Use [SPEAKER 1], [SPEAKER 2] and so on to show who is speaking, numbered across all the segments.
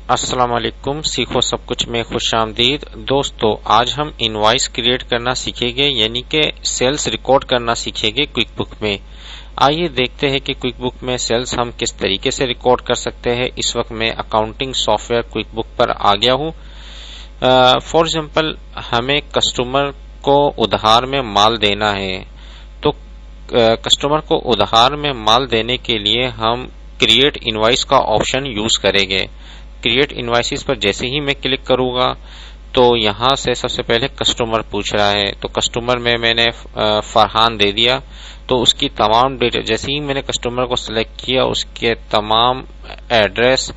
[SPEAKER 1] अस्सलाम वालेकुम। सीखो सब कुछ में खुशामदीद। दोस्तों, आज हम इनवॉइस क्रिएट करना सीखेंगे, यानी कि सेल्स रिकॉर्ड करना सीखेंगे क्विक बुक में। आइए देखते हैं कि क्विक बुक में सेल्स हम किस तरीके से रिकॉर्ड कर सकते हैं। इस वक्त मैं अकाउंटिंग सॉफ्टवेयर क्विक बुक पर आ गया हूँ। फॉर एग्जांपल, हमें कस्टमर को उधार में माल देना है, तो कस्टमर को उधार में माल देने के लिए हम क्रिएट इनवॉइस का ऑप्शन यूज करेंगे। क्रिएट इनवॉइसेस पर जैसे ही मैं क्लिक करूंगा तो यहां से सबसे पहले कस्टमर पूछ रहा है, तो कस्टमर में मैंने फरहान दे दिया। तो उसकी तमाम डिटेल, जैसे ही मैंने कस्टमर को सिलेक्ट किया, उसके तमाम एड्रेस,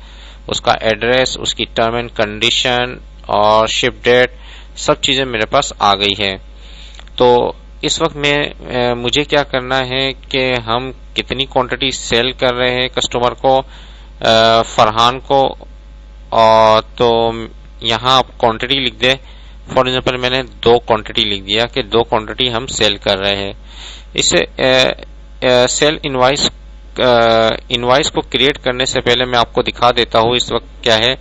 [SPEAKER 1] उसकी टर्म एंड कंडीशन और शिप डेट, सब चीजें मेरे पास आ गई है। तो इस वक्त में मुझे क्या करना है कि हम कितनी क्वांटिटी सेल कर रहे हैं कस्टमर को, फरहान को, और तो यहाँ आप क्वांटिटी लिख दे। फॉर एग्जांपल, मैंने 2 क्वांटिटी लिख दिया कि 2 क्वांटिटी हम सेल कर रहे हैं। इससे सेल इनवॉइस को क्रिएट करने से पहले मैं आपको दिखा देता हूँ इस वक्त क्या है।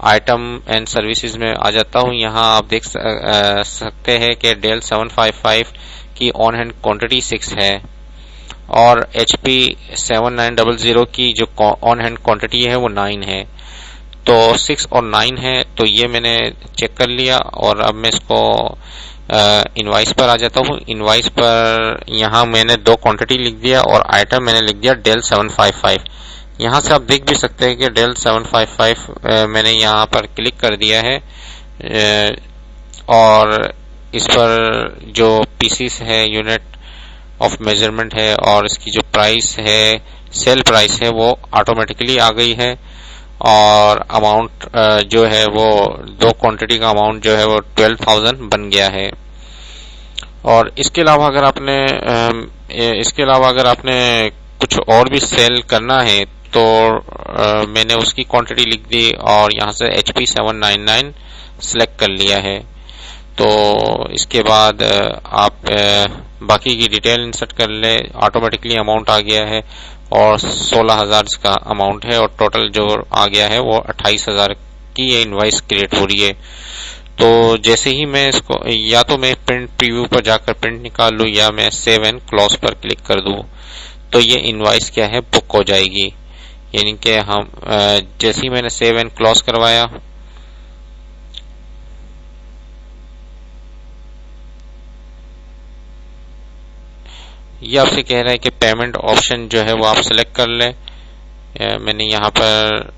[SPEAKER 1] आइटम एंड सर्विसेज में आ जाता हूँ। यहाँ आप देख सकते हैं कि डेल 755 की ऑन हैंड क्वांटिटी 6 है और HP 7900 की जो ऑन हैंड क्वांटिटी है वो 9 है। तो 6 और 9 है, तो ये मैंने चेक कर लिया। और अब मैं इसको इनवॉइस पर आ जाता हूँ। इनवॉइस पर यहाँ मैंने 2 क्वांटिटी लिख दिया और आइटम मैंने लिख दिया डेल 755। यहाँ से आप देख भी सकते हैं कि डेल 755 मैंने यहाँ पर क्लिक कर दिया है और इस पर जो पीसीस है, यूनिट ऑफ मेजरमेंट है, और इसकी जो प्राइस है, सेल प्राइस है, वो ऑटोमेटिकली आ गई है। और अमाउंट जो है वो 2 क्वांटिटी का अमाउंट जो है वो 12,000 बन गया है। और इसके अलावा अगर आपने कुछ और भी सेल करना है तो मैंने उसकी क्वांटिटी लिख दी और यहाँ से HP 799 सिलेक्ट कर लिया है। तो इसके बाद आप बाकी की डिटेल इंसर्ट कर ले, ऑटोमेटिकली अमाउंट आ गया है और 16,000 इसका अमाउंट है और टोटल जो आ गया है वो 28,000 की ये इनवॉइस क्रिएट हो रही है। तो जैसे ही मैं इसको, या तो मैं प्रिंट प्रीव्यू पर जाकर प्रिंट निकाल लूँ या मैं सेव एंड क्लोज पर क्लिक कर दूँ, तो ये इनवॉइस क्या है, बुक हो जाएगी। यानी कि हम जैसे ही मैंने सेव एंड क्लोज करवाया, ये आपसे कह रहा है कि पेमेंट ऑप्शन जो है वो आप सिलेक्ट कर लें। मैंने यहाँ पर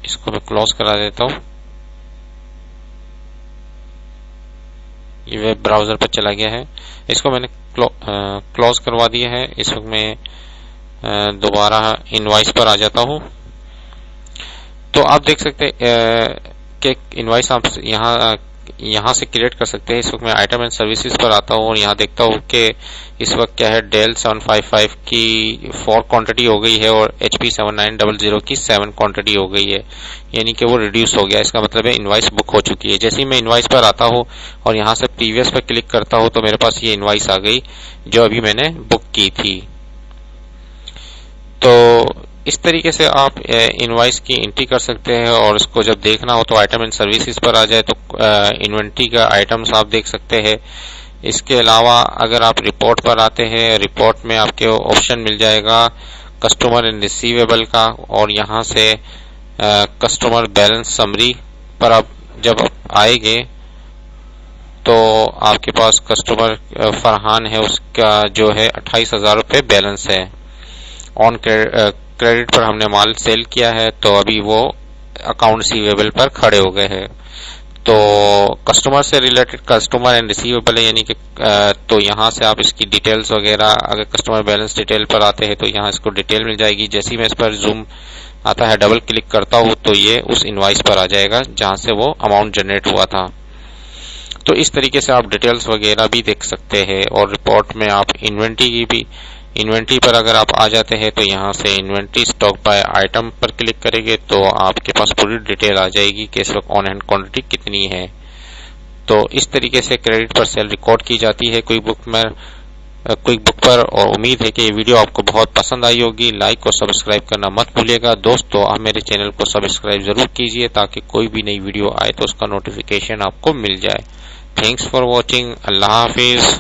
[SPEAKER 1] इसको मैं क्लोज करा देता हूँ। ये वेब ब्राउजर पर चला गया है, इसको मैंने क्लोज करवा दिया है। इस वक्त मैं दोबारा इनवॉइस पर आ जाता हूँ। तो आप देख सकते कि इनवॉइस आप यहाँ से क्रिएट कर सकते हैं। इस वक्त मैं आइटम एंड सर्विसेज पर आता हूँ और यहाँ देखता हूँ कि इस वक्त क्या है, डेल 755 की 4 क्वांटिटी हो गई है और HP 7900 की 7 क्वांटिटी हो गई है। यानी कि वो रिड्यूस हो गया। इसका मतलब है इनवॉइस बुक हो चुकी है। जैसे ही मैं इनवॉइस पर आता हूँ और यहाँ से प्रीवियस पर क्लिक करता हूँ तो मेरे पास ये इनवॉइस आ गई जो अभी मैंने बुक की थी। तो इस तरीके से आप इनवॉइस की एंट्री कर सकते हैं और इसको जब देखना हो तो आइटम एंड सर्विसेज पर आ जाए तो इन्वेंट्री का आइटम्स आप देख सकते हैं। इसके अलावा अगर आप रिपोर्ट पर आते हैं, रिपोर्ट में आपके ऑप्शन मिल जाएगा कस्टमर एंड रिसीवेबल का, और यहाँ से कस्टमर बैलेंस समरी पर आप जब आएंगे तो आपके पास कस्टमर फरहान है, उसका जो है 28,000 रुपये बैलेंस है। ऑन क्रेडिट पर हमने माल सेल किया है तो अभी वो अकाउंट रिसीवेबल पर खड़े हो गए हैं। तो कस्टमर से रिलेटेड कस्टमर एंड रिसीवेबल है, यानी कि तो यहाँ से आप इसकी डिटेल्स वगैरह, अगर कस्टमर बैलेंस डिटेल पर आते हैं तो यहाँ इसको डिटेल मिल जाएगी। जैसे ही मैं इस पर जूम आता है, डबल क्लिक करता हूँ तो ये उस इनवॉइस पर आ जाएगा जहां से वो अमाउंट जनरेट हुआ था। तो इस तरीके से आप डिटेल्स वगैरह भी देख सकते हैं। और रिपोर्ट में आप इन्वेंट्री पर अगर आप आ जाते हैं तो यहाँ से इन्वेंट्री स्टॉक बाय आइटम पर क्लिक करेंगे तो आपके पास पूरी डिटेल आ जाएगी कि इस वक्त ऑन हैंड क्वांटिटी कितनी है। तो इस तरीके से क्रेडिट पर सेल रिकॉर्ड की जाती है क्विक बुक में। क्विक बुक पर, और उम्मीद है कि ये वीडियो आपको बहुत पसंद आई होगी। लाइक और सब्सक्राइब करना मत भूलिएगा। दोस्तों, आप मेरे चैनल को सब्सक्राइब जरूर कीजिए ताकि कोई भी नई वीडियो आए तो उसका नोटिफिकेशन आपको मिल जाए। Thanks for watching. Allah Hafiz.